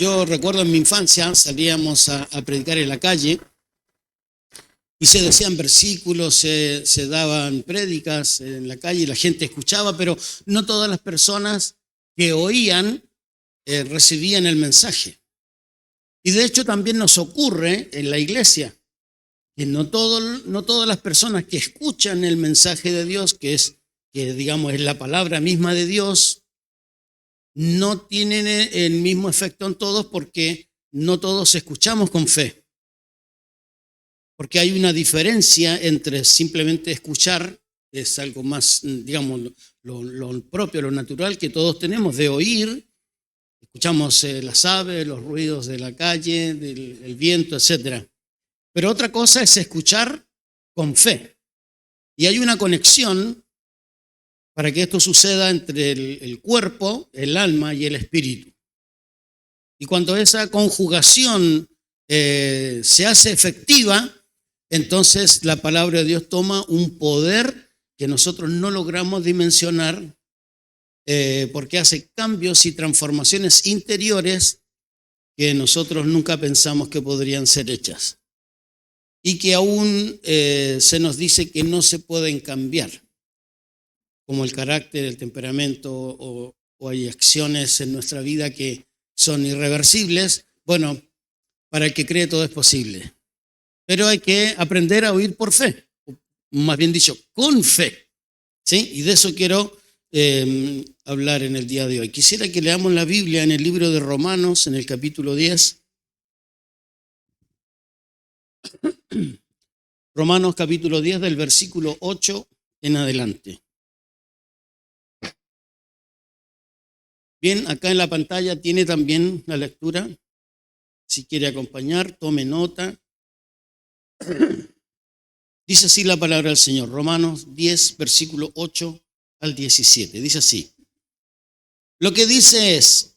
Yo recuerdo en mi infancia salíamos a predicar en la calle y se decían versículos, se daban prédicas en la calle y la gente escuchaba, pero no todas las personas que oían recibían el mensaje. Y de hecho también nos ocurre en la iglesia que no todas las personas que escuchan el mensaje de Dios, que digamos es la palabra misma de Dios, no tienen el mismo efecto en todos, porque no todos escuchamos con fe. Porque hay una diferencia entre simplemente escuchar, que es algo más, digamos, lo propio, lo natural que todos tenemos, de oír. Escuchamos las aves, los ruidos de la calle, el viento, etc. Pero otra cosa es escuchar con fe. Y hay una conexión para que esto suceda entre el cuerpo, el alma y el espíritu. Y cuando esa conjugación se hace efectiva, entonces la palabra de Dios toma un poder que nosotros no logramos dimensionar, porque hace cambios y transformaciones interiores que nosotros nunca pensamos que podrían ser hechas. Y que aún se nos dice que no se pueden cambiar, como el carácter, el temperamento, o hay acciones en nuestra vida que son irreversibles. Bueno, para el que cree todo es posible. Pero hay que aprender a oír por fe, más bien dicho, con fe. ¿Sí? Y de eso quiero hablar en el día de hoy. Quisiera que leamos la Biblia en el libro de Romanos, en el capítulo 10. Romanos capítulo 10, del versículo 8 en adelante. Bien, acá en la pantalla tiene también la lectura. Si quiere acompañar, tome nota. Dice así la palabra del Señor, Romanos 10, versículo 8 al 17. Dice así: lo que dice es: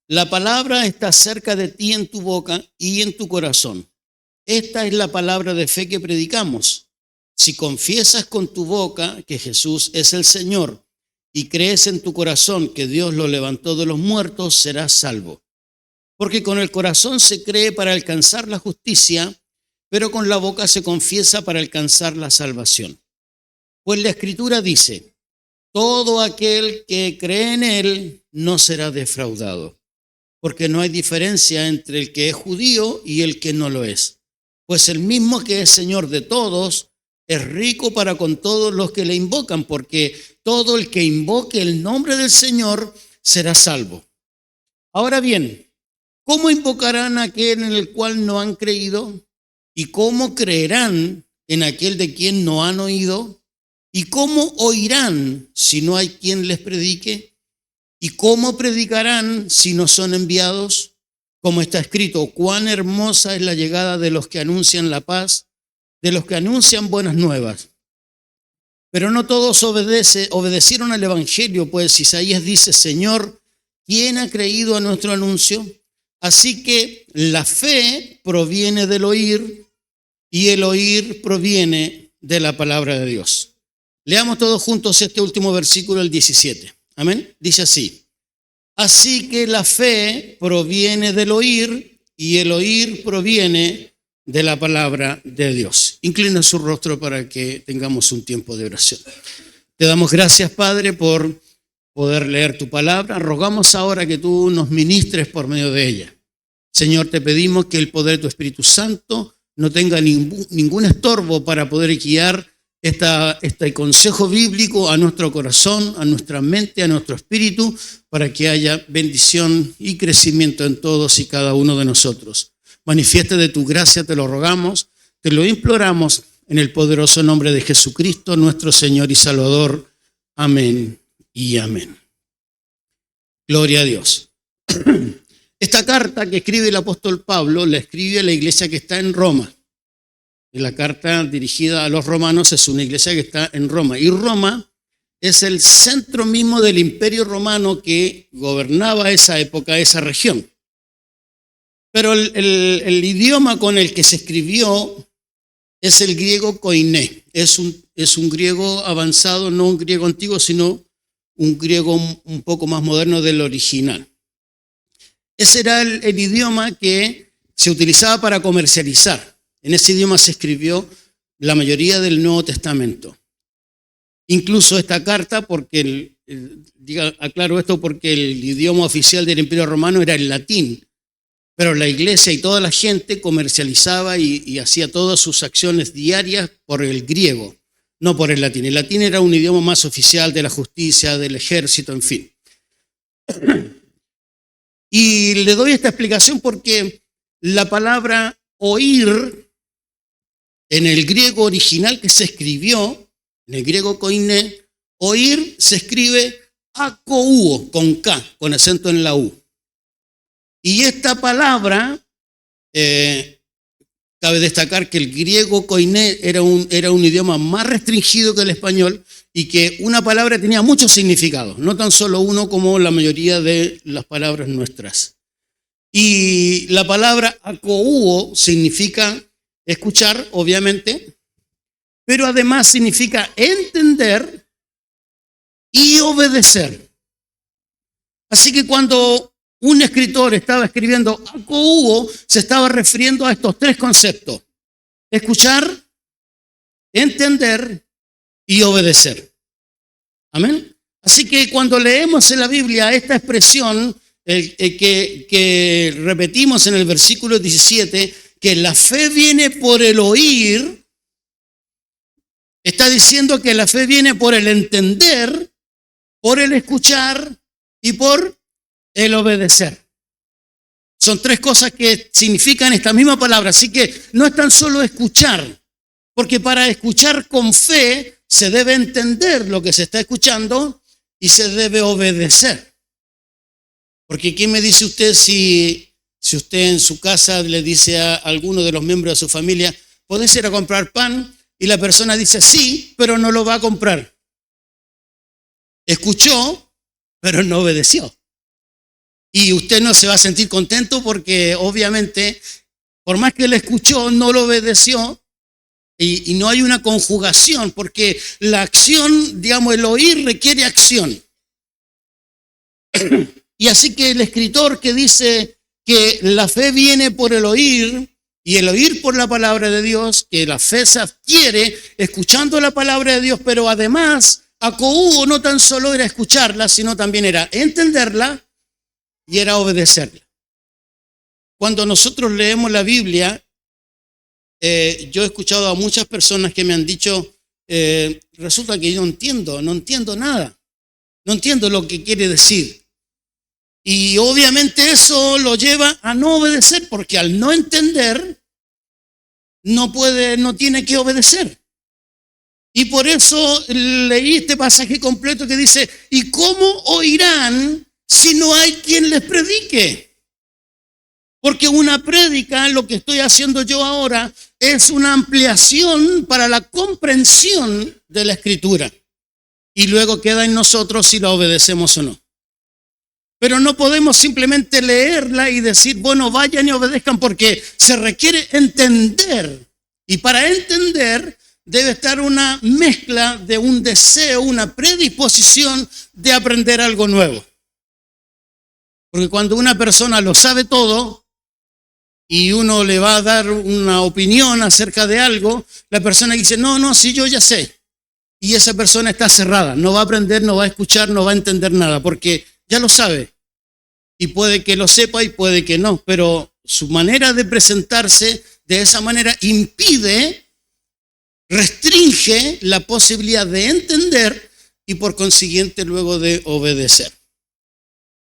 la palabra está cerca de ti, en tu boca y en tu corazón. Esta es la palabra de fe que predicamos. Si confiesas con tu boca que Jesús es el Señor y crees en tu corazón que Dios lo levantó de los muertos, serás salvo. Porque con el corazón se cree para alcanzar la justicia, pero con la boca se confiesa para alcanzar la salvación. Pues la Escritura dice: todo aquel que cree en Él no será defraudado, porque no hay diferencia entre el que es judío y el que no lo es. Pues el mismo que es Señor de todos es rico para con todos los que le invocan, porque todo el que invoque el nombre del Señor será salvo. Ahora bien, ¿cómo invocarán a aquel en el cual no han creído? ¿Y cómo creerán en aquel de quien no han oído? ¿Y cómo oirán si no hay quien les predique? ¿Y cómo predicarán si no son enviados? Como está escrito: cuán hermosa es la llegada de los que anuncian la paz, de los que anuncian buenas nuevas. Pero no todos obedecieron al evangelio, pues Isaías dice: Señor, ¿quién ha creído a nuestro anuncio? Así que la fe proviene del oír, y el oír proviene de la palabra de Dios. Leamos todos juntos este último versículo, el 17. Amén. Dice así: así que la fe proviene del oír, y el oír proviene de la palabra de Dios. Inclina su rostro para que tengamos un tiempo de oración. Te damos gracias, Padre, por poder leer tu palabra. Rogamos ahora que tú nos ministres por medio de ella. Señor, te pedimos que el poder de tu Espíritu Santo no tenga ningún estorbo para poder guiar este consejo bíblico a nuestro corazón, a nuestra mente, a nuestro espíritu, para que haya bendición y crecimiento en todos y cada uno de nosotros. Manifiesta de tu gracia, te lo rogamos, te lo imploramos en el poderoso nombre de Jesucristo, nuestro Señor y Salvador. Amén y amén. Gloria a Dios. Esta carta que escribe el apóstol Pablo la escribe a la iglesia que está en Roma. Y la carta dirigida a los romanos es una iglesia que está en Roma. Y Roma es el centro mismo del imperio romano que gobernaba esa época, esa región. Pero el idioma con el que se escribió es el griego koiné. Es un griego avanzado, no un griego antiguo, sino un griego un poco más moderno del original. Ese era el idioma que se utilizaba para comercializar. En ese idioma se escribió la mayoría del Nuevo Testamento. Incluso esta carta, porque aclaro esto porque el idioma oficial del Imperio Romano era el latín, pero la iglesia y toda la gente comercializaba y hacía todas sus acciones diarias por el griego, no por el latín. El latín era un idioma más oficial de la justicia, del ejército, en fin. Y le doy esta explicación porque la palabra oír en el griego original que se escribió, en el griego koiné, oír se escribe akouo, con K, con acento en la U. Y esta palabra, cabe destacar que el griego koiné era un idioma más restringido que el español y que una palabra tenía muchos significados, no tan solo uno como la mayoría de las palabras nuestras. Y la palabra akouo significa escuchar, obviamente, pero además significa entender y obedecer. Así que cuando un escritor estaba escribiendo akouo, se estaba refiriendo a estos tres conceptos: escuchar, entender y obedecer. Amén. Así que cuando leemos en la Biblia esta expresión que repetimos en el versículo 17, que la fe viene por el oír, está diciendo que la fe viene por el entender, por el escuchar y por el obedecer. Son tres cosas que significan esta misma palabra, así que no es tan solo escuchar, porque para escuchar con fe se debe entender lo que se está escuchando y se debe obedecer. Porque ¿qué me dice usted si usted en su casa le dice a alguno de los miembros de su familia, ¿podés ir a comprar pan? Y la persona dice sí, pero no lo va a comprar. Escuchó, pero no obedeció. Y usted no se va a sentir contento porque obviamente, por más que él escuchó, no lo obedeció y no hay una conjugación porque la acción, digamos, el oír requiere acción. Y así que el escritor que dice que la fe viene por el oír y el oír por la palabra de Dios, que la fe se adquiere escuchando la palabra de Dios, pero además akouo no tan solo era escucharla, sino también era entenderla y era obedecerla. Cuando nosotros leemos la Biblia, yo he escuchado a muchas personas que me han dicho, resulta que yo no entiendo nada, no entiendo lo que quiere decir. Y obviamente eso lo lleva a no obedecer, porque al no entender, no tiene que obedecer. Y por eso leí este pasaje completo que dice, ¿y cómo oirán si no hay quien les predique? Porque una prédica, lo que estoy haciendo yo ahora, es una ampliación para la comprensión de la Escritura. Y luego queda en nosotros si la obedecemos o no. Pero no podemos simplemente leerla y decir, bueno, vayan y obedezcan, porque se requiere entender. Y para entender debe estar una mezcla de un deseo, una predisposición de aprender algo nuevo. Porque cuando una persona lo sabe todo y uno le va a dar una opinión acerca de algo, la persona dice, no, sí, yo ya sé. Y esa persona está cerrada, no va a aprender, no va a escuchar, no va a entender nada, porque ya lo sabe. Y puede que lo sepa y puede que no, pero su manera de presentarse de esa manera restringe la posibilidad de entender y por consiguiente luego de obedecer.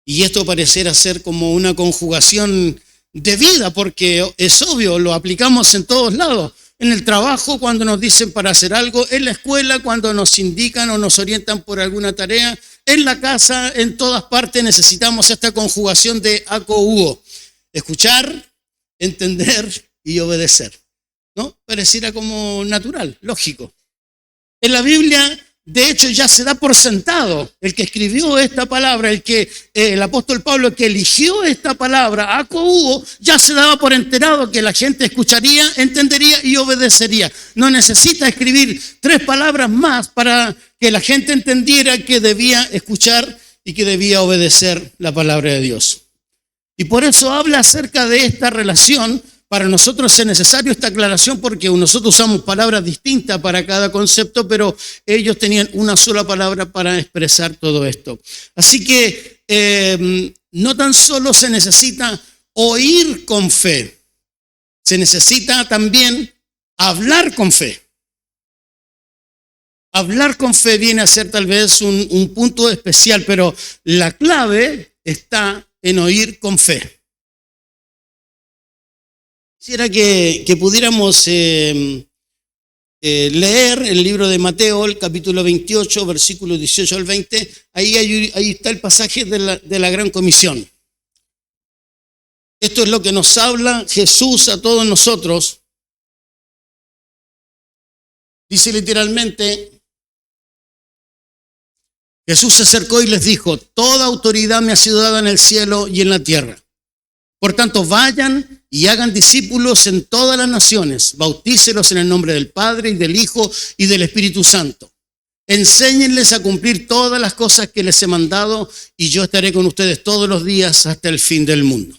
Y esto pareciera ser como una conjugación de vida, porque es obvio, lo aplicamos en todos lados. En el trabajo, cuando nos dicen para hacer algo, en la escuela, cuando nos indican o nos orientan por alguna tarea, en la casa, en todas partes necesitamos esta conjugación de akouo. Escuchar, entender y obedecer. ¿No? Pareciera como natural, lógico. En la Biblia, de hecho, ya se da por sentado. El que escribió esta palabra, el apóstol Pablo que eligió esta palabra, akouo, ya se daba por enterado que la gente escucharía, entendería y obedecería. No necesita escribir 3 palabras más para que la gente entendiera que debía escuchar y que debía obedecer la palabra de Dios. Y por eso habla acerca de esta relación. Para nosotros es necesario esta aclaración porque nosotros usamos palabras distintas para cada concepto, pero ellos tenían una sola palabra para expresar todo esto. Así que no tan solo se necesita oír con fe, se necesita también hablar con fe. Hablar con fe viene a ser tal vez un punto especial, pero la clave está en oír con fe. Quisiera que pudiéramos leer el libro de Mateo, el capítulo 28, versículos 18 al 20. Ahí está el pasaje de la Gran Comisión. Esto es lo que nos habla Jesús a todos nosotros. Dice literalmente, Jesús se acercó y les dijo, toda autoridad me ha sido dada en el cielo y en la tierra. Por tanto, vayan y hagan discípulos en todas las naciones, bautícelos en el nombre del Padre y del Hijo y del Espíritu Santo. Enséñenles a cumplir todas las cosas que les he mandado y yo estaré con ustedes todos los días hasta el fin del mundo.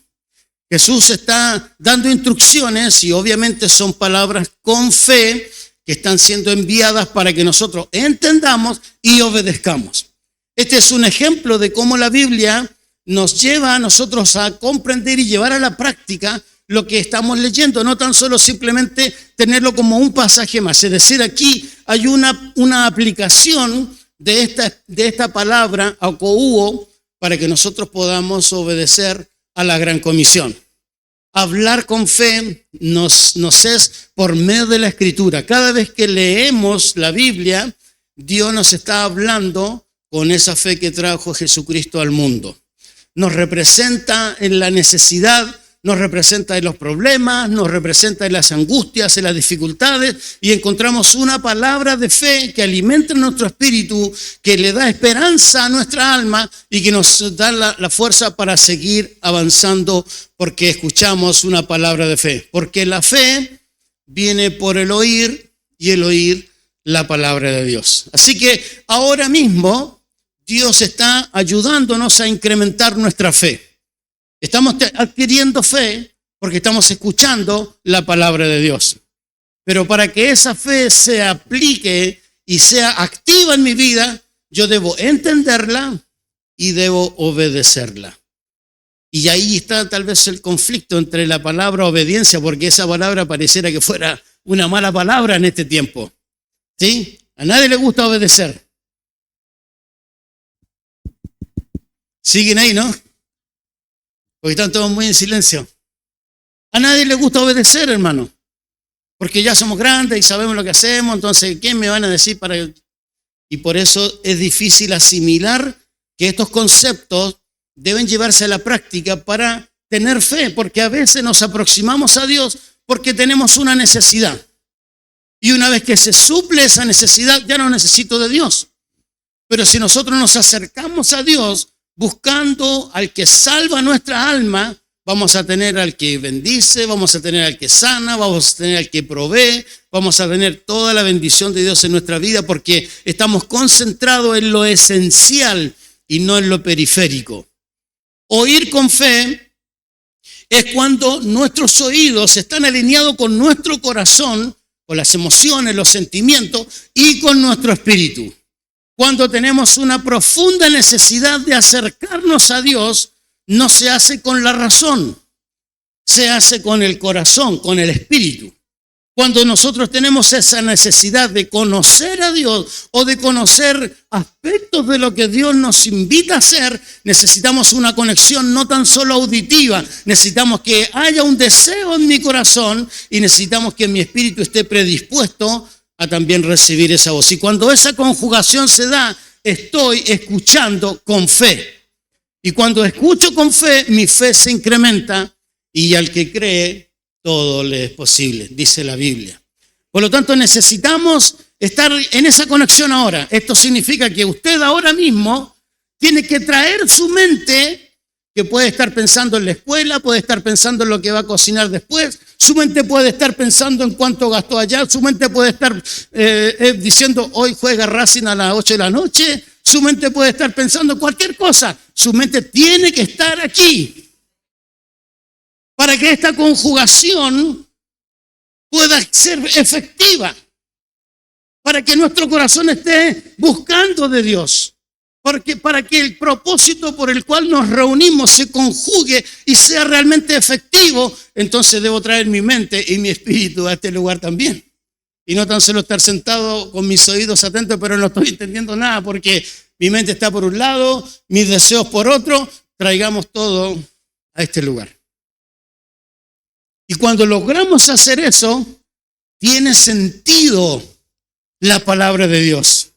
Jesús está dando instrucciones y obviamente son palabras con fe que están siendo enviadas para que nosotros entendamos y obedezcamos. Este es un ejemplo de cómo la Biblia nos lleva a nosotros a comprender y llevar a la práctica lo que estamos leyendo, no tan solo simplemente tenerlo como un pasaje más. Es decir, aquí hay una aplicación de esta palabra, akouo, para que nosotros podamos obedecer a la Gran Comisión. Hablar con fe nos es por medio de la Escritura. Cada vez que leemos la Biblia, Dios nos está hablando con esa fe que trajo Jesucristo al mundo. Nos representa en la necesidad, nos representa en los problemas, nos representa en las angustias, en las dificultades, y encontramos una palabra de fe que alimenta nuestro espíritu, que le da esperanza a nuestra alma y que nos da la fuerza para seguir avanzando porque escuchamos una palabra de fe. Porque la fe viene por el oír y el oír la palabra de Dios. Así que ahora mismo Dios está ayudándonos a incrementar nuestra fe. Estamos adquiriendo fe porque estamos escuchando la palabra de Dios. Pero para que esa fe se aplique y sea activa en mi vida, yo debo entenderla y debo obedecerla. Y ahí está tal vez el conflicto entre la palabra obediencia, porque esa palabra pareciera que fuera una mala palabra en este tiempo. ¿Sí? A nadie le gusta obedecer. Siguen ahí, ¿no? Porque están todos muy en silencio. A nadie le gusta obedecer, hermano. Porque ya somos grandes y sabemos lo que hacemos, entonces, ¿qué me van a decir para...? Y por eso es difícil asimilar que estos conceptos deben llevarse a la práctica para tener fe, porque a veces nos aproximamos a Dios porque tenemos una necesidad. Y una vez que se suple esa necesidad, ya no necesito de Dios. Pero si nosotros nos acercamos a Dios buscando al que salva nuestra alma, vamos a tener al que bendice, vamos a tener al que sana, vamos a tener al que provee, vamos a tener toda la bendición de Dios en nuestra vida porque estamos concentrados en lo esencial y no en lo periférico. Oír con fe es cuando nuestros oídos están alineados con nuestro corazón, con las emociones, los sentimientos y con nuestro espíritu. Cuando tenemos una profunda necesidad de acercarnos a Dios, no se hace con la razón, se hace con el corazón, con el espíritu. Cuando nosotros tenemos esa necesidad de conocer a Dios o de conocer aspectos de lo que Dios nos invita a hacer, necesitamos una conexión no tan solo auditiva, necesitamos que haya un deseo en mi corazón y necesitamos que mi espíritu esté predispuesto a también recibir esa voz. Y cuando esa conjugación se da, estoy escuchando con fe. Y cuando escucho con fe, mi fe se incrementa y al que cree, todo le es posible, dice la Biblia. Por lo tanto, necesitamos estar en esa conexión ahora. Esto significa que usted ahora mismo tiene que traer su mente, que puede estar pensando en la escuela, puede estar pensando en lo que va a cocinar después, su mente puede estar pensando en cuánto gastó allá, su mente puede estar diciendo hoy juega Racing a las 8 de la noche, su mente puede estar pensando cualquier cosa, su mente tiene que estar aquí. para que esta conjugación pueda ser efectiva, para que nuestro corazón esté buscando de Dios, porque para que el propósito por el cual nos reunimos se conjugue y sea realmente efectivo, entonces debo traer mi mente y mi espíritu a este lugar también. Y no tan solo estar sentado con mis oídos atentos, pero no estoy entendiendo nada porque mi mente está por un lado, mis deseos por otro. Traigamos todo a este lugar. Y cuando logramos hacer eso, tiene sentido la palabra de Dios.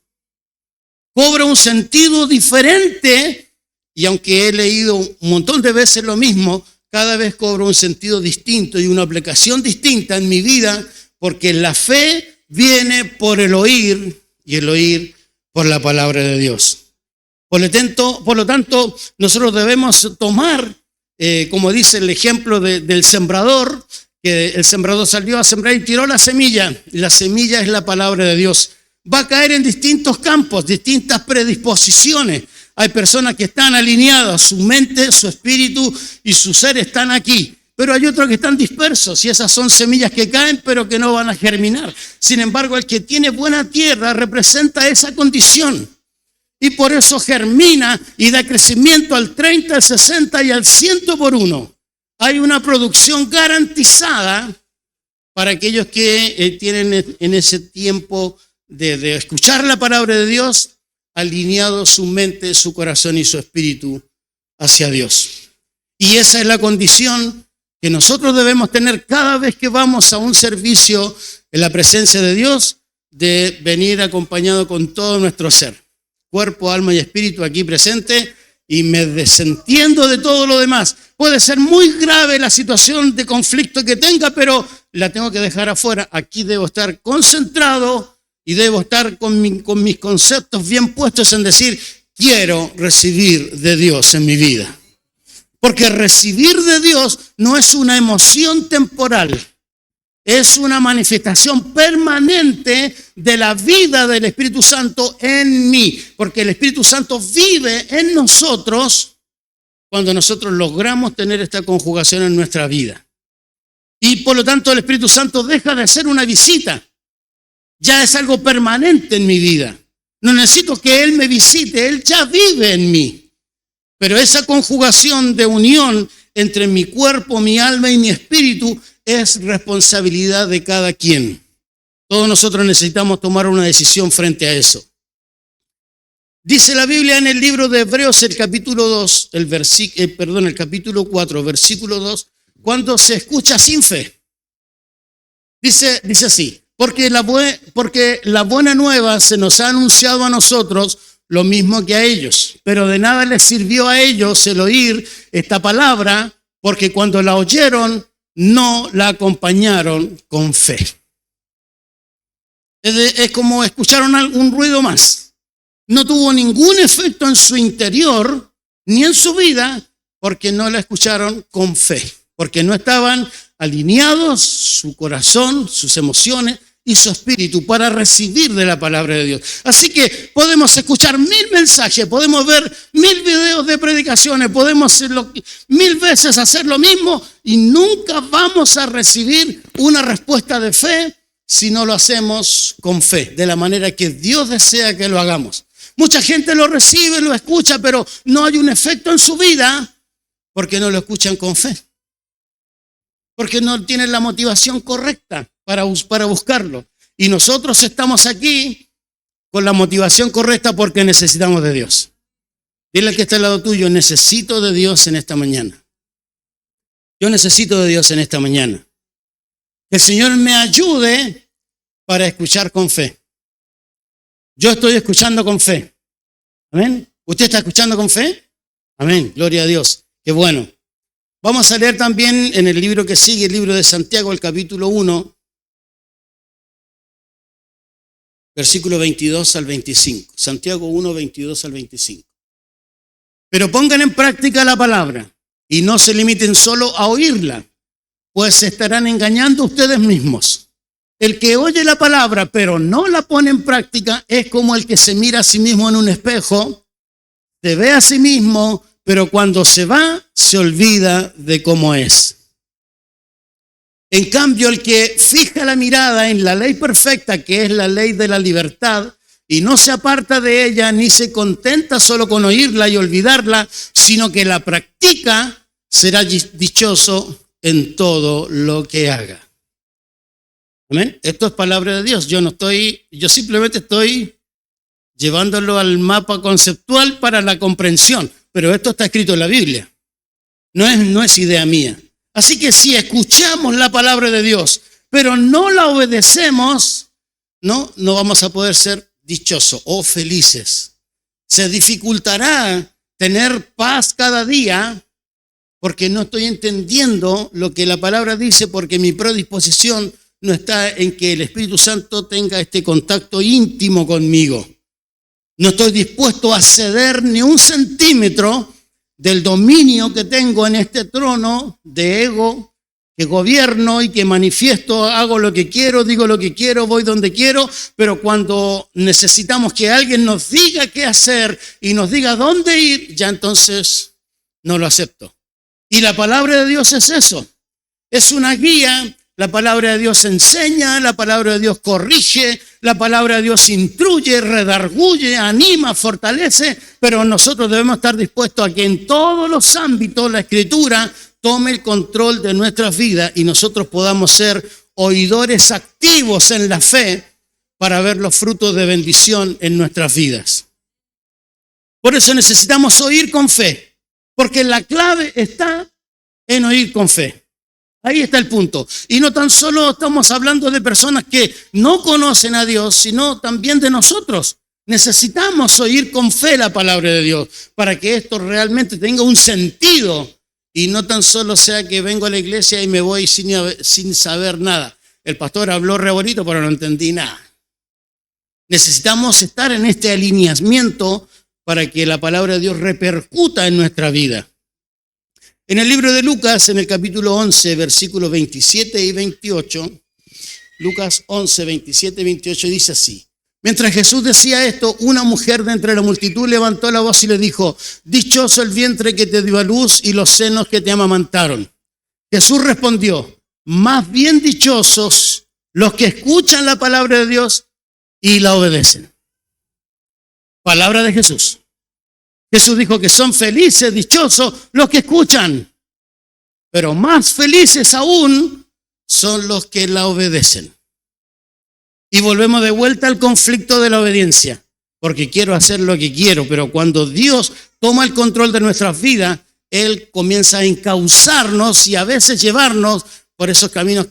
Cobra un sentido diferente, y aunque he leído un montón de veces lo mismo, cada vez cobra un sentido distinto y una aplicación distinta en mi vida, porque la fe viene por el oír y el oír por la palabra de Dios. Por lo tanto, nosotros debemos tomar, como dice el ejemplo del sembrador, que el sembrador salió a sembrar y tiró la semilla. La semilla es la palabra de Dios. Va a caer en distintos campos, distintas predisposiciones. Hay personas que están alineadas, su mente, su espíritu y su ser están aquí. Pero hay otros que están dispersos y esas son semillas que caen pero que no van a germinar. Sin embargo, el que tiene buena tierra representa esa condición. Y por eso germina y da crecimiento al 30, al 60 y al 100 por uno. Hay una producción garantizada para aquellos que tienen en ese tiempo de escuchar la palabra de Dios, alineado su mente, su corazón y su espíritu hacia Dios. Y esa es la condición que nosotros debemos tener cada vez que vamos a un servicio en la presencia de Dios, de venir acompañado con todo nuestro ser, cuerpo, alma y espíritu aquí presente, y me desentiendo de todo lo demás. Puede ser muy grave la situación de conflicto que tenga, pero la tengo que dejar afuera. Aquí debo estar concentrado y debo estar con mis conceptos bien puestos en decir, quiero recibir de Dios en mi vida. Porque recibir de Dios no es una emoción temporal, es una manifestación permanente de la vida del Espíritu Santo en mí. Porque el Espíritu Santo vive en nosotros cuando nosotros logramos tener esta conjugación en nuestra vida. Y por lo tanto el Espíritu Santo deja de ser una visita. Ya es algo permanente en mi vida. No necesito que Él me visite, Él ya vive en mí. Pero esa conjugación de unión entre mi cuerpo, mi alma y mi espíritu es responsabilidad de cada quien. Todos nosotros necesitamos tomar una decisión frente a eso. Dice la Biblia en el libro de Hebreos, el capítulo 2, el capítulo 4, versículo 2, cuando se escucha sin fe. Dice así, porque la buena nueva se nos ha anunciado a nosotros, lo mismo que a ellos, pero de nada les sirvió a ellos el oír esta palabra, porque cuando la oyeron, no la acompañaron con fe. Es como escucharon un ruido más. No tuvo ningún efecto en su interior, ni en su vida, porque no la escucharon con fe, porque no estaban alineados su corazón, sus emociones y su espíritu para recibir de la palabra de Dios. Así que podemos escuchar 1000 mensajes, podemos ver 1000 videos de predicaciones, podemos 1000 veces hacer lo mismo y nunca vamos a recibir una respuesta de fe si no lo hacemos con fe, de la manera que Dios desea que lo hagamos. Mucha gente lo recibe, lo escucha, pero no hay un efecto en su vida porque no lo escuchan con fe. Porque no tienen la motivación correcta para buscarlo. Y nosotros estamos aquí con la motivación correcta porque necesitamos de Dios. Dile al que está al lado tuyo, necesito de Dios en esta mañana. Yo necesito de Dios en esta mañana. Que el Señor me ayude para escuchar con fe. Yo estoy escuchando con fe. Amén. ¿Usted está escuchando con fe? Amén. Gloria a Dios. Qué bueno. Vamos a leer también en el libro que sigue, el libro de Santiago, el capítulo 1, versículo 22 al 25. Santiago 1, 22 al 25. Pero pongan en práctica la palabra y no se limiten solo a oírla, pues se estarán engañando ustedes mismos. El que oye la palabra pero no la pone en práctica es como el que se mira a sí mismo en un espejo, se ve a sí mismo, pero cuando se va, se olvida de cómo es. En cambio, el que fija la mirada en la ley perfecta, que es la ley de la libertad, y no se aparta de ella ni se contenta solo con oírla y olvidarla, sino que la practica, será dichoso en todo lo que haga. ¿Amén? Esto es palabra de Dios. Yo simplemente estoy llevándolo al mapa conceptual para la comprensión, pero esto está escrito en la Biblia. No es idea mía. Así que si escuchamos la palabra de Dios, pero no la obedecemos, no vamos a poder ser dichosos o felices. Se dificultará tener paz cada día porque no estoy entendiendo lo que la palabra dice, porque mi predisposición no está en que el Espíritu Santo tenga este contacto íntimo conmigo. No estoy dispuesto a ceder ni un centímetro del dominio que tengo en este trono de ego, que gobierno y que manifiesto, hago lo que quiero, digo lo que quiero, voy donde quiero, pero cuando necesitamos que alguien nos diga qué hacer y nos diga dónde ir, ya entonces no lo acepto. Y la palabra de Dios es eso, es una guía. La palabra de Dios enseña, la palabra de Dios corrige, la palabra de Dios instruye, redarguye, anima, fortalece, pero nosotros debemos estar dispuestos a que en todos los ámbitos la Escritura tome el control de nuestras vidas y nosotros podamos ser oidores activos en la fe para ver los frutos de bendición en nuestras vidas. Por eso necesitamos oír con fe, porque la clave está en oír con fe. Ahí está el punto. Y no tan solo estamos hablando de personas que no conocen a Dios, sino también de nosotros. Necesitamos oír con fe la palabra de Dios para que esto realmente tenga un sentido y no tan solo sea que vengo a la iglesia y me voy sin saber nada. El pastor habló re bonito, pero no entendí nada. Necesitamos estar en este alineamiento para que la palabra de Dios repercuta en nuestra vida. En el libro de Lucas, en el capítulo 11, versículos 27 y 28, Lucas 11, 27 y 28 dice así: mientras Jesús decía esto, una mujer de entre la multitud levantó la voz y le dijo: dichoso el vientre que te dio a luz y los senos que te amamantaron. Jesús respondió: más bien dichosos los que escuchan la palabra de Dios y la obedecen. Palabra de Jesús. Jesús dijo que son felices, dichosos los que escuchan, pero más felices aún son los que la obedecen. Y volvemos de vuelta al conflicto de la obediencia, porque quiero hacer lo que quiero, pero cuando Dios toma el control de nuestras vidas, Él comienza a encauzarnos y a veces llevarnos por esos caminos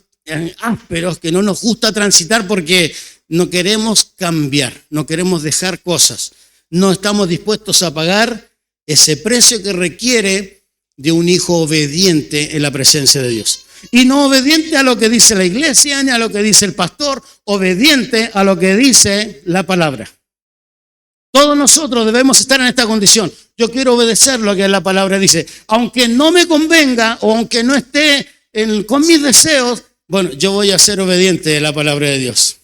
ásperos que no nos gusta transitar porque no queremos cambiar, no queremos dejar cosas. No estamos dispuestos a pagar ese precio que requiere de un hijo obediente en la presencia de Dios. Y no obediente a lo que dice la iglesia, ni a lo que dice el pastor, obediente a lo que dice la palabra. Todos nosotros debemos estar en esta condición. Yo quiero obedecer lo que la palabra dice. Aunque no me convenga o aunque no esté con mis deseos, bueno, yo voy a ser obediente a la palabra de Dios.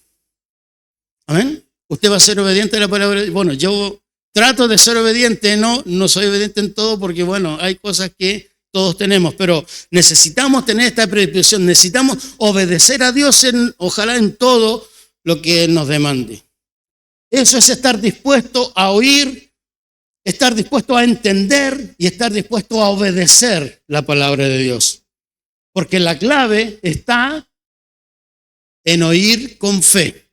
¿Amén? Usted va a ser obediente a la palabra de Dios. Bueno, yo trato de ser obediente, no soy obediente en todo porque, bueno, hay cosas que todos tenemos, pero necesitamos tener esta predisposición, necesitamos obedecer a Dios ojalá en todo lo que Él nos demande. Eso es estar dispuesto a oír, estar dispuesto a entender y estar dispuesto a obedecer la palabra de Dios. Porque la clave está en oír con fe.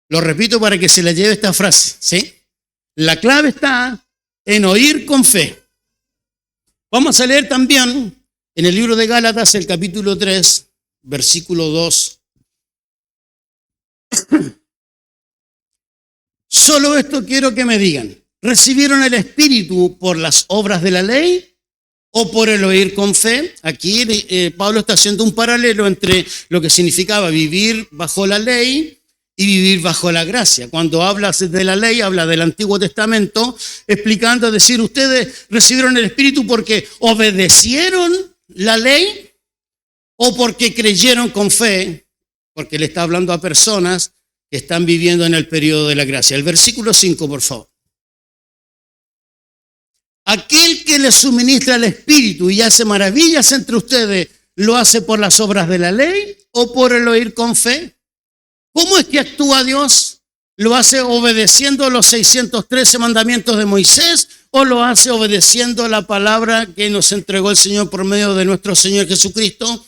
Lo repito para que se le lleve esta frase, ¿sí? La clave está en oír con fe. Vamos a leer también en el libro de Gálatas, el capítulo 3, versículo 2. Solo esto quiero que me digan: ¿recibieron el Espíritu por las obras de la ley o por el oír con fe? Aquí Pablo está haciendo un paralelo entre lo que significaba vivir bajo la ley y vivir bajo la gracia. Cuando habla de la ley, habla del Antiguo Testamento, explicando, decir, ustedes recibieron el Espíritu porque obedecieron la ley o porque creyeron con fe, porque le está hablando a personas que están viviendo en el periodo de la gracia. El versículo 5, por favor. Aquel que les suministra el Espíritu y hace maravillas entre ustedes, ¿lo hace por las obras de la ley o por el oír con fe? ¿Cómo es que actúa Dios? ¿Lo hace obedeciendo los 613 mandamientos de Moisés o lo hace obedeciendo la palabra que nos entregó el Señor por medio de nuestro Señor Jesucristo?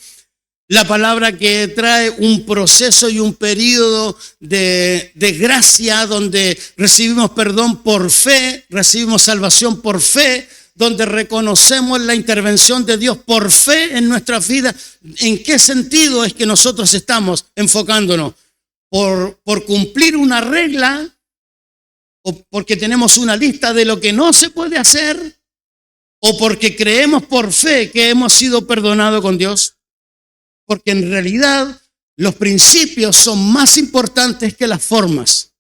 La palabra que trae un proceso y un periodo de gracia donde recibimos perdón por fe, recibimos salvación por fe, donde reconocemos la intervención de Dios por fe en nuestra vida. ¿En qué sentido es que nosotros estamos enfocándonos? ¿Por cumplir una regla o porque tenemos una lista de lo que no se puede hacer o porque creemos por fe que hemos sido perdonados con Dios? Porque en realidad los principios son más importantes que las formas.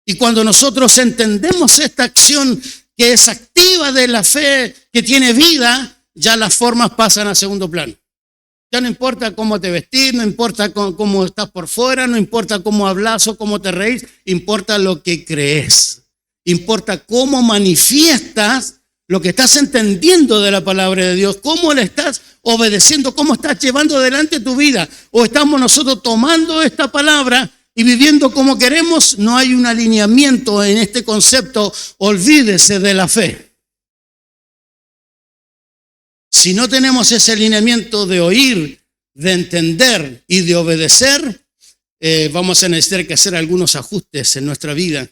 Y cuando nosotros entendemos esta acción que es activa de la fe, que tiene vida, ya las formas pasan a segundo plano. Ya no importa cómo te vestís, no importa cómo estás por fuera, no importa cómo hablas o cómo te reís, importa lo que crees. Importa cómo manifiestas lo que estás entendiendo de la palabra de Dios, cómo le estás obedeciendo, cómo estás llevando adelante tu vida. O estamos nosotros tomando esta palabra y viviendo como queremos. No hay un alineamiento en este concepto. Olvídese de la fe. Si no tenemos ese alineamiento de oír, de entender y de obedecer, vamos a necesitar que hacer algunos ajustes en nuestra vida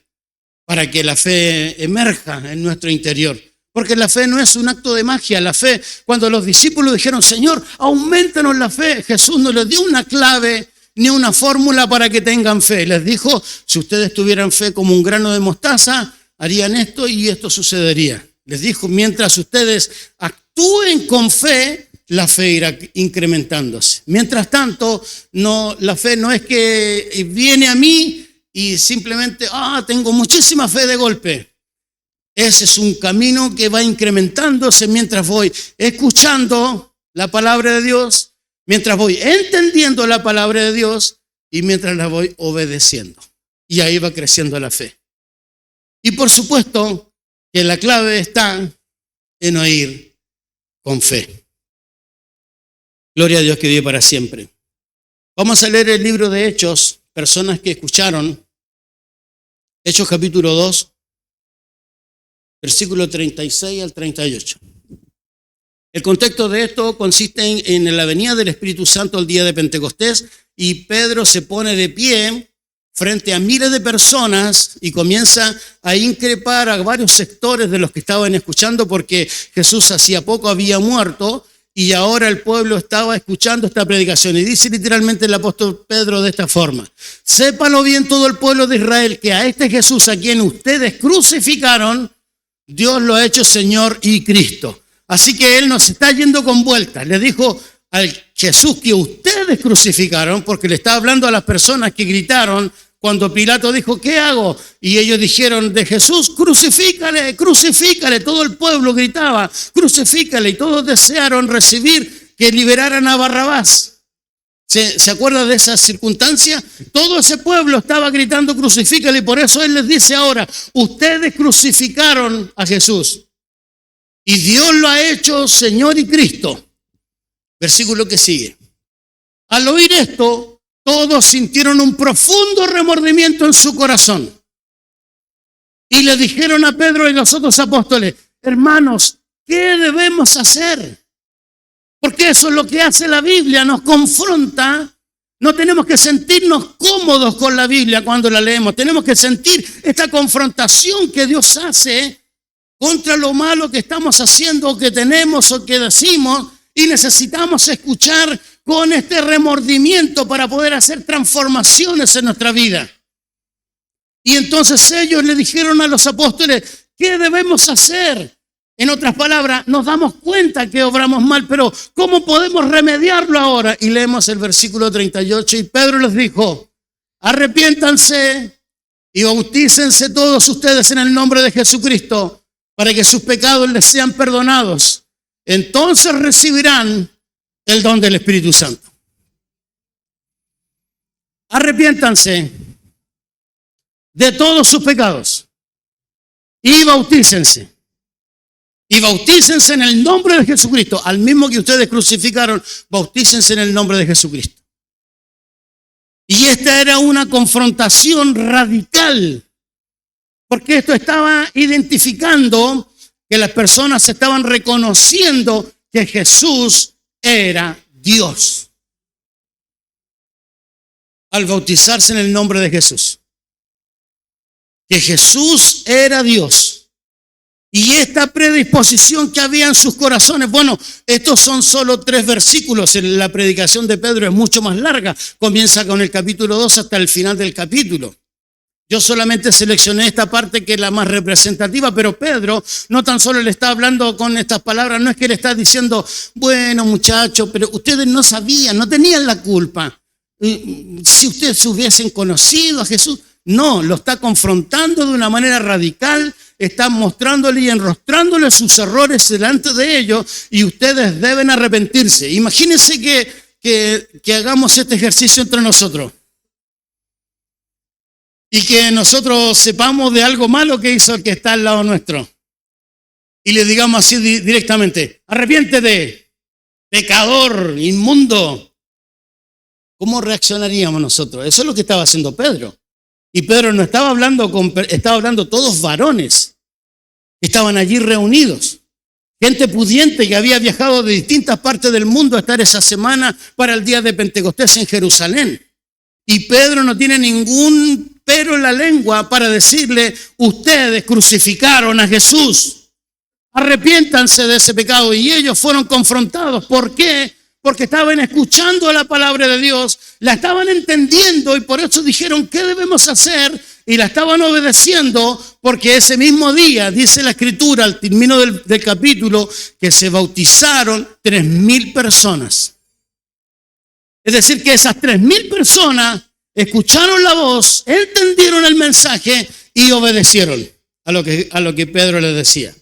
para que la fe emerja en nuestro interior. Porque la fe no es un acto de magia. La fe, cuando los discípulos dijeron, Señor, aumentanos la fe, Jesús no les dio una clave ni una fórmula para que tengan fe. Les dijo, si ustedes tuvieran fe como un grano de mostaza, harían esto y esto sucedería. Les dijo, mientras ustedes actúen con fe, la fe irá incrementándose. Mientras tanto, la fe no es que viene a mí y simplemente, tengo muchísima fe de golpe. Ese es un camino que va incrementándose mientras voy escuchando la palabra de Dios, mientras voy entendiendo la palabra de Dios y mientras la voy obedeciendo. Y ahí va creciendo la fe. Y por supuesto que la clave está en oír con fe. Gloria a Dios que vive para siempre. Vamos a leer el libro de Hechos, personas que escucharon. Hechos capítulo 2. Versículo 36 al 38. El contexto de esto consiste en la venida del Espíritu Santo el día de Pentecostés y Pedro se pone de pie frente a miles de personas y comienza a increpar a varios sectores de los que estaban escuchando porque Jesús hacía poco había muerto y ahora el pueblo estaba escuchando esta predicación. Y dice literalmente el apóstol Pedro de esta forma: sépalo bien todo el pueblo de Israel que a este Jesús a quien ustedes crucificaron, Dios lo ha hecho Señor y Cristo. Así que Él nos está yendo con vueltas. Le dijo al Jesús que ustedes crucificaron, porque le está hablando a las personas que gritaron cuando Pilato dijo, ¿qué hago? Y ellos dijeron de Jesús, crucifícale, crucifícale. Todo el pueblo gritaba, crucifícale. Y todos desearon recibir que liberaran a Barrabás. ¿Se acuerda de esa circunstancia? Todo ese pueblo estaba gritando crucifícale y por eso Él les dice ahora, ustedes crucificaron a Jesús y Dios lo ha hecho Señor y Cristo. Versículo que sigue. Al oír esto, todos sintieron un profundo remordimiento en su corazón y le dijeron a Pedro y los otros apóstoles, hermanos, ¿qué debemos hacer? Porque eso es lo que hace la Biblia, nos confronta. No tenemos que sentirnos cómodos con la Biblia cuando la leemos. Tenemos que sentir esta confrontación que Dios hace contra lo malo que estamos haciendo o que tenemos o que decimos. Y necesitamos escuchar con este remordimiento para poder hacer transformaciones en nuestra vida. Y entonces ellos le dijeron a los apóstoles, ¿qué debemos hacer? En otras palabras, nos damos cuenta que obramos mal, pero ¿cómo podemos remediarlo ahora? Y leemos el versículo 38 y Pedro les dijo, arrepiéntanse y bautícense todos ustedes en el nombre de Jesucristo para que sus pecados les sean perdonados. Entonces recibirán el don del Espíritu Santo. Arrepiéntanse de todos sus pecados y bautícense. Y bautícense en el nombre de Jesucristo. Al mismo que ustedes crucificaron, bautícense en el nombre de Jesucristo. Y esta era una confrontación radical, porque esto estaba identificando que las personas estaban reconociendo que Jesús era Dios al bautizarse en el nombre de Jesús. Que Jesús era Dios. Y esta predisposición que había en sus corazones, bueno, estos son solo 3 versículos, la predicación de Pedro es mucho más larga, comienza con el capítulo 2 hasta el final del capítulo. Yo solamente seleccioné esta parte que es la más representativa, pero Pedro no tan solo le está hablando con estas palabras, no es que le está diciendo, bueno muchachos, pero ustedes no sabían, no tenían la culpa. Si ustedes hubiesen conocido a Jesús, no, lo está confrontando de una manera radical, está mostrándole y enrostrándole sus errores delante de ellos y ustedes deben arrepentirse. Imagínense que hagamos este ejercicio entre nosotros y que nosotros sepamos de algo malo que hizo el que está al lado nuestro y le digamos así directamente, arrepiéntete, pecador, inmundo. ¿Cómo reaccionaríamos nosotros? Eso es lo que estaba haciendo Pedro. Y Pedro no estaba hablando estaba hablando todos varones. Estaban allí reunidos. Gente pudiente que había viajado de distintas partes del mundo a estar esa semana para el día de Pentecostés en Jerusalén. Y Pedro no tiene ningún pero en la lengua para decirle, ustedes crucificaron a Jesús. Arrepiéntanse de ese pecado. Y ellos fueron confrontados. ¿Por qué? Porque estaban escuchando la palabra de Dios, la estaban entendiendo y por eso dijeron, ¿qué debemos hacer? Y la estaban obedeciendo porque ese mismo día, dice la Escritura, al término del capítulo, que se bautizaron 3,000 personas. Es decir, que esas 3,000 personas escucharon la voz, entendieron el mensaje y obedecieron a lo que Pedro les decía.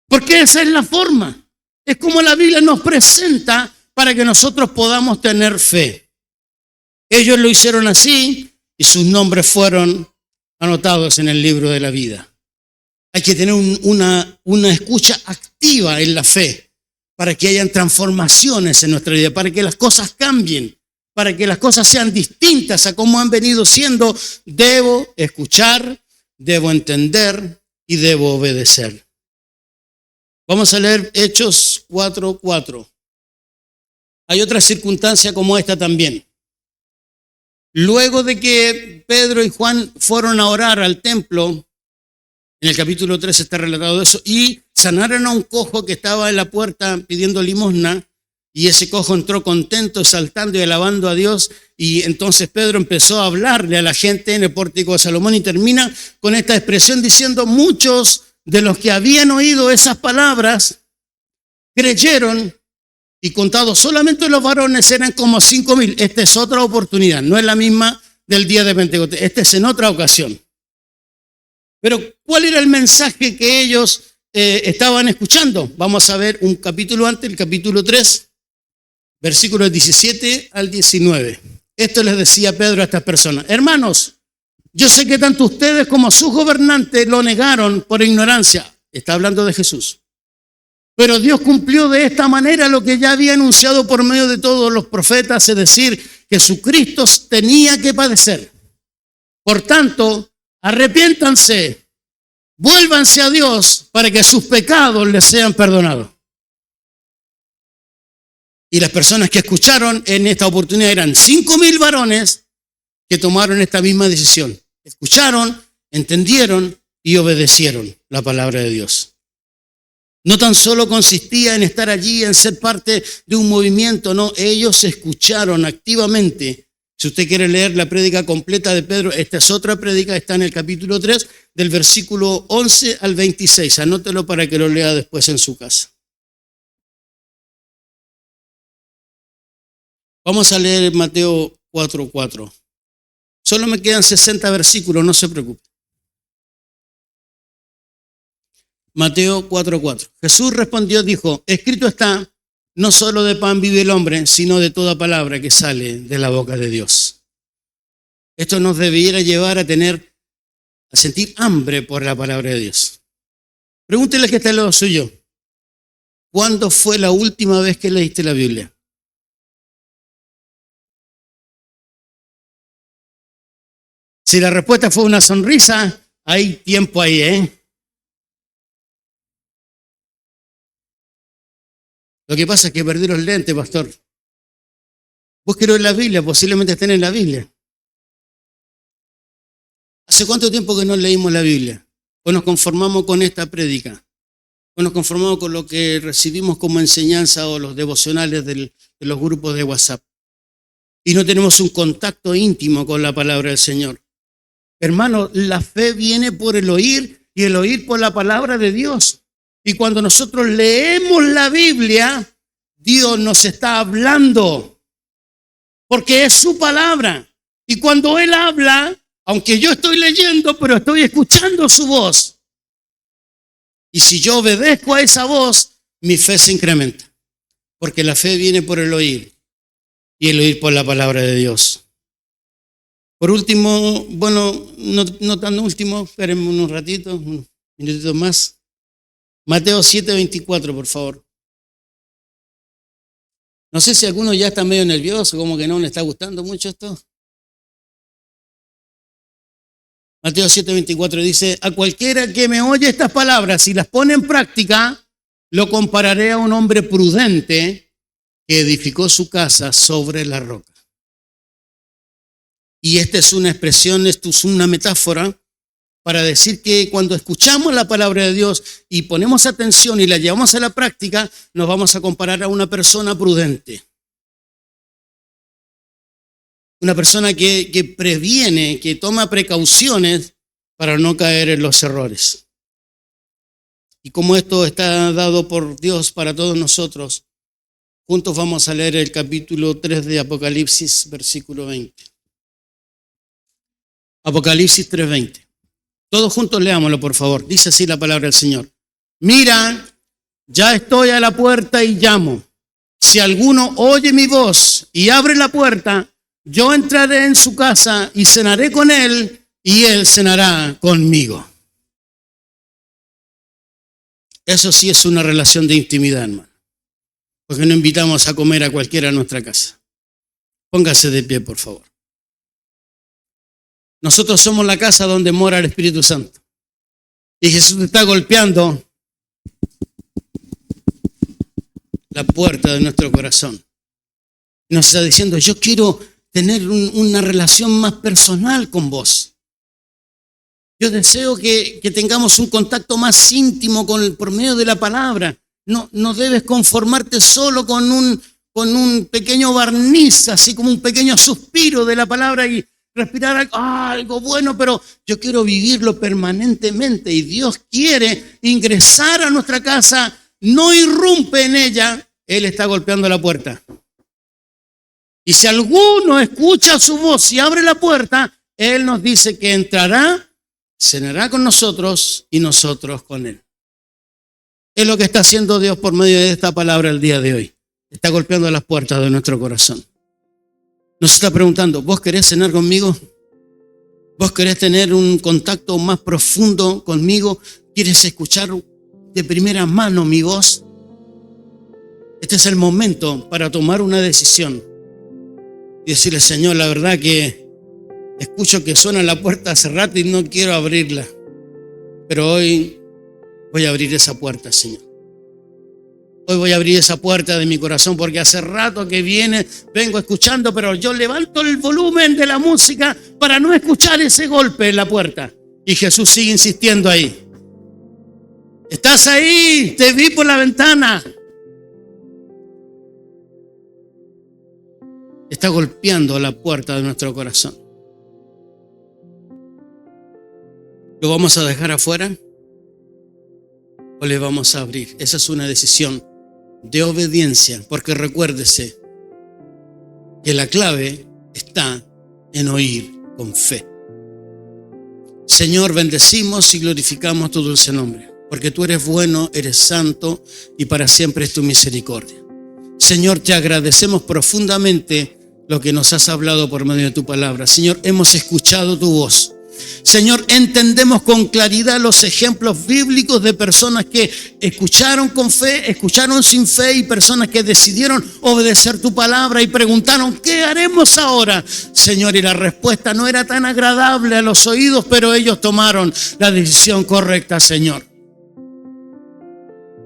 Porque esa es la forma. Es como la Biblia nos presenta para que nosotros podamos tener fe. Ellos lo hicieron así y sus nombres fueron anotados en el libro de la vida. Hay que tener una escucha activa en la fe para que hayan transformaciones en nuestra vida, para que las cosas cambien, para que las cosas sean distintas a como han venido siendo. Debo escuchar, debo entender y debo obedecer. Vamos a leer Hechos 4:4. Hay otra circunstancia como esta también. Luego de que Pedro y Juan fueron a orar al templo, en el capítulo 3 está relatado eso, y sanaron a un cojo que estaba en la puerta pidiendo limosna, y ese cojo entró contento, exaltando y alabando a Dios, y entonces Pedro empezó a hablarle a la gente en el pórtico de Salomón y termina con esta expresión diciendo, muchos de los que habían oído esas palabras creyeron y contados solamente los varones eran como 5,000. Esta es otra oportunidad, no es la misma del día de Pentecostés, esta es en otra ocasión. Pero ¿cuál era el mensaje que ellos estaban escuchando? Vamos a ver un capítulo antes, el capítulo 3, versículos 17 al 19. Esto les decía Pedro a estas personas, hermanos, yo sé que tanto ustedes como sus gobernantes lo negaron por ignorancia. Está hablando de Jesús. Pero Dios cumplió de esta manera lo que ya había anunciado por medio de todos los profetas, es decir, que Jesucristo tenía que padecer. Por tanto, arrepiéntanse, vuélvanse a Dios para que sus pecados les sean perdonados. Y las personas que escucharon en esta oportunidad eran 5,000 varones que tomaron esta misma decisión. Escucharon, entendieron y obedecieron la palabra de Dios. No tan solo consistía en estar allí, en ser parte de un movimiento, no, ellos escucharon activamente. Si usted quiere leer la prédica completa de Pedro, esta es otra prédica, está en el capítulo 3, del versículo 11 al 26. Anótelo para que lo lea después en su casa. Vamos a leer Mateo 4:4. Solo me quedan 60 versículos, no se preocupe. Mateo 4:4. Jesús respondió, dijo, escrito está, no solo de pan vive el hombre, sino de toda palabra que sale de la boca de Dios. Esto nos debiera llevar a sentir hambre por la palabra de Dios. Pregúntele que está al lado suyo, ¿cuándo fue la última vez que leíste la Biblia? Si la respuesta fue una sonrisa, hay tiempo ahí, ¿eh? Lo que pasa es que perdí los lentes, pastor. Búsquelo en la Biblia, posiblemente estén en la Biblia. ¿Hace cuánto tiempo que no leímos la Biblia? ¿O nos conformamos con esta prédica? ¿O nos conformamos con lo que recibimos como enseñanza o los devocionales de los grupos de WhatsApp? Y no tenemos un contacto íntimo con la palabra del Señor. Hermano, la fe viene por el oír y el oír por la palabra de Dios. Y cuando nosotros leemos la Biblia, Dios nos está hablando, porque es su palabra. Y cuando Él habla, aunque yo estoy leyendo, pero estoy escuchando su voz. Y si yo obedezco a esa voz, mi fe se incrementa. Porque la fe viene por el oír y el oír por la palabra de Dios. Por último, bueno, no tan último, espérenme unos ratitos, unos minutitos más. Mateo 7:24, por favor. No sé si alguno ya está medio nervioso, como que no le está gustando mucho esto. Mateo 7:24 dice, a cualquiera que me oye estas palabras y las pone en práctica, lo compararé a un hombre prudente que edificó su casa sobre la roca. Y esta es una expresión, esto es una metáfora para decir que cuando escuchamos la palabra de Dios y ponemos atención y la llevamos a la práctica, nos vamos a comparar a una persona prudente. Una persona que previene, que toma precauciones para no caer en los errores. Y como esto está dado por Dios para todos nosotros, juntos vamos a leer el capítulo 3 de Apocalipsis, versículo 20. Apocalipsis 3:20. Todos juntos leámoslo, por favor. Dice así la palabra del Señor. Mira, ya estoy a la puerta y llamo. Si alguno oye mi voz y abre la puerta, yo entraré en su casa y cenaré con él y él cenará conmigo. Eso sí es una relación de intimidad, hermano. Porque no invitamos a comer a cualquiera a nuestra casa. Póngase de pie, por favor. Nosotros somos la casa donde mora el Espíritu Santo. Y Jesús está golpeando la puerta de nuestro corazón. Nos está diciendo, yo quiero tener una relación más personal con vos. Yo deseo que tengamos un contacto más íntimo por medio de la palabra. No debes conformarte solo con un pequeño barniz, así como un pequeño suspiro de la palabra y respirar algo bueno, pero yo quiero vivirlo permanentemente y Dios quiere ingresar a nuestra casa, no irrumpe en ella, Él está golpeando la puerta. Y si alguno escucha su voz y abre la puerta, Él nos dice que entrará, cenará con nosotros y nosotros con Él. Es lo que está haciendo Dios por medio de esta palabra el día de hoy. Está golpeando las puertas de nuestro corazón. Nos está preguntando, ¿vos querés cenar conmigo? ¿Vos querés tener un contacto más profundo conmigo? ¿Quieres escuchar de primera mano mi voz? Este es el momento para tomar una decisión y decirle, Señor, la verdad que escucho que suena la puerta hace rato y no quiero abrirla. Pero hoy voy a abrir esa puerta, Señor. Hoy voy a abrir esa puerta de mi corazón porque hace rato que vengo escuchando, pero yo levanto el volumen de la música para no escuchar ese golpe en la puerta. Y Jesús sigue insistiendo ahí. ¿Estás ahí? Te vi por la ventana. Está golpeando la puerta de nuestro corazón. ¿Lo vamos a dejar afuera o le vamos a abrir? Esa es una decisión de obediencia, porque recuérdese que la clave está en oír con fe. Señor, bendecimos y glorificamos tu dulce nombre, porque tú eres bueno, eres santo y para siempre es tu misericordia. Señor, te agradecemos profundamente lo que nos has hablado por medio de tu palabra. Señor, hemos escuchado tu voz. Señor, entendemos con claridad los ejemplos bíblicos de personas que escucharon con fe, escucharon sin fe, y personas que decidieron obedecer tu palabra y preguntaron, ¿qué haremos ahora? Señor, y la respuesta no era tan agradable a los oídos, pero ellos tomaron la decisión correcta, Señor.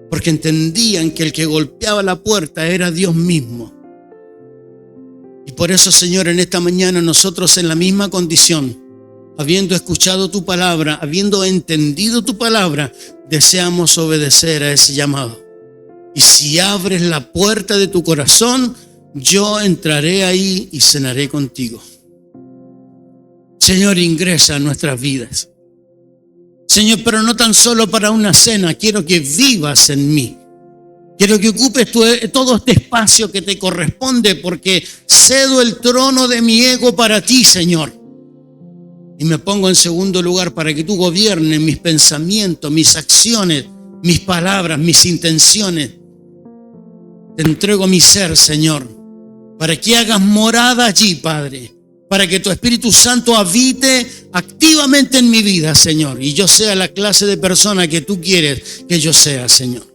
Porque entendían que el que golpeaba la puerta era Dios mismo. Y por eso, Señor, en esta mañana nosotros en la misma condición, habiendo escuchado tu palabra, habiendo entendido tu palabra, deseamos obedecer a ese llamado. Y si abres la puerta de tu corazón, yo entraré ahí y cenaré contigo. Señor, ingresa a nuestras vidas. Señor, pero no tan solo para una cena, quiero que vivas en mí. Quiero que ocupes todo este espacio que te corresponde, porque cedo el trono de mi ego para ti, Señor. Y me pongo en segundo lugar para que tú gobiernes mis pensamientos, mis acciones, mis palabras, mis intenciones. Te entrego mi ser, Señor, para que hagas morada allí, Padre. Para que tu Espíritu Santo habite activamente en mi vida, Señor. Y yo sea la clase de persona que tú quieres que yo sea, Señor.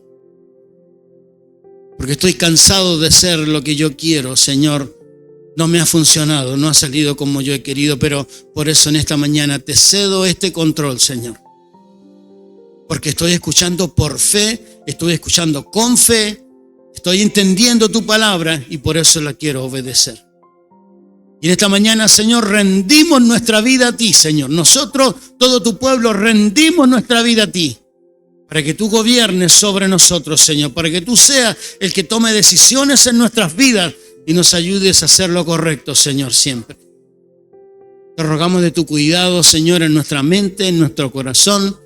Porque estoy cansado de ser lo que yo quiero, Señor. No me ha funcionado, no ha salido como yo he querido, pero por eso en esta mañana te cedo este control, Señor. Porque estoy escuchando por fe, estoy escuchando con fe, estoy entendiendo tu palabra y por eso la quiero obedecer. Y en esta mañana, Señor, rendimos nuestra vida a ti, Señor. Nosotros, todo tu pueblo, rendimos nuestra vida a ti. Para que tú gobiernes sobre nosotros, Señor. Para que tú seas el que tome decisiones en nuestras vidas y nos ayudes a hacer lo correcto, Señor, siempre. Te rogamos de tu cuidado, Señor, en nuestra mente, en nuestro corazón.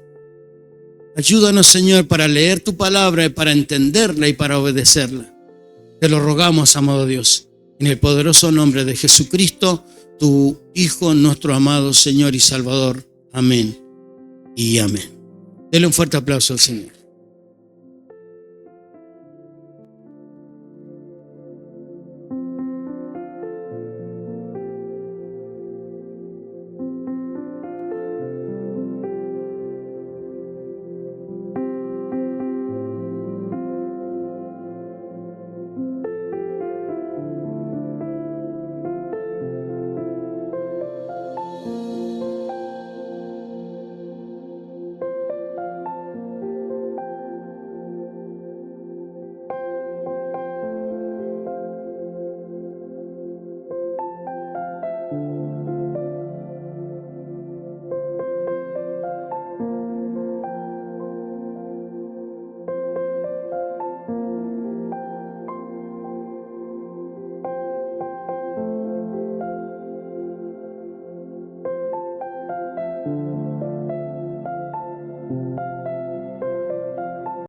Ayúdanos, Señor, para leer tu palabra y para entenderla y para obedecerla. Te lo rogamos, amado Dios. En el poderoso nombre de Jesucristo, tu Hijo, nuestro amado Señor y Salvador. Amén y amén. Dele un fuerte aplauso al Señor.